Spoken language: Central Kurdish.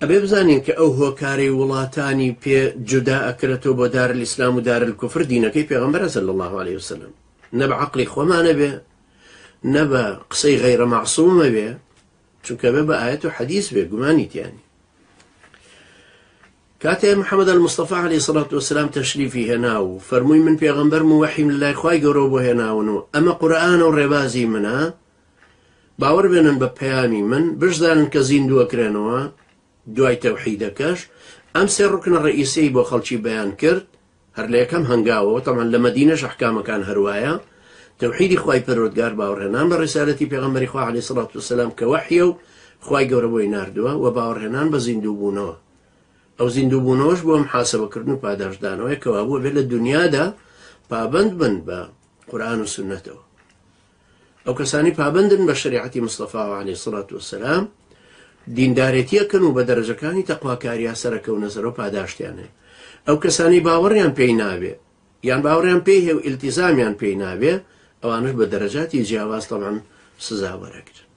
ئەبێ بزانین کە ئەو هۆکاری وڵاتانی پێ جودا ئەکرێتەوە بۆ دار الئیسلام و دار الکوفر دینەکەی پێغەمبەرە صلی الله عليه وسلم، نە بە عەقڵی خۆمانە بێ، نە بە قسەی غەیرە مەعسوومە بێ، چونکە بێ بە ئایەت و حەدیث بێ، گومانی تیانی. کاتێ محەممەد المستەفا عەلەیهی سەڵات وەسەلام تەشریفی هێنا و فەرمووی من پێغەمبەرم و وەحیم لەلای خوای گەورەوە بۆ هێناون و ئەمە قورئانە و ڕێبازی منە، باوەڕ بێنن بە پەیامی من، بشزانن کە زیندووەکرێنەوە دوای تەوحیدەکەش. ئەم سێ ڕوکنە ڕئیسەی بۆ خەڵکی بەیان کرد، هەر لە یەکەم هەنگاوەوە، تەمان لە مەدینەش ئەحکامەکان هەروایە، تەوحیدی خوای پەروەردگار باوەڕهێنان بە ڕیسالەتی پێغەمبەری خوا عەلەیهی سەڵات وەسەلام کە وەحیە و خوای گەورە بۆی ناردووە، و باوەڕهێنان بە زیندووبوونەوە. ئەو زیندووبوونەوەش بۆ محاسەبەکردن و پاداشدانەوەی کەوابووە بێت لە دنیادا پابند بن بە قورئان و سنەتەوە. ئەو کەسانی پابندن بە شریعەتی مستەفا عەلەیهی سەڵات وەسەلام، دیندارێتیەکەن و بە دەرەجەکانی تەقواکاریە سەرەکەونە سەرەوە پاداشتیان هەیە. ئەو کەسانی باوەڕیان پێی نابێ یان باوەڕیان پێی هەیە و ئیلتیزامیان پێی نابێ، ئەوانش بە دەرەجاتی جیاواز تەبعاً سزا وەرەگرن.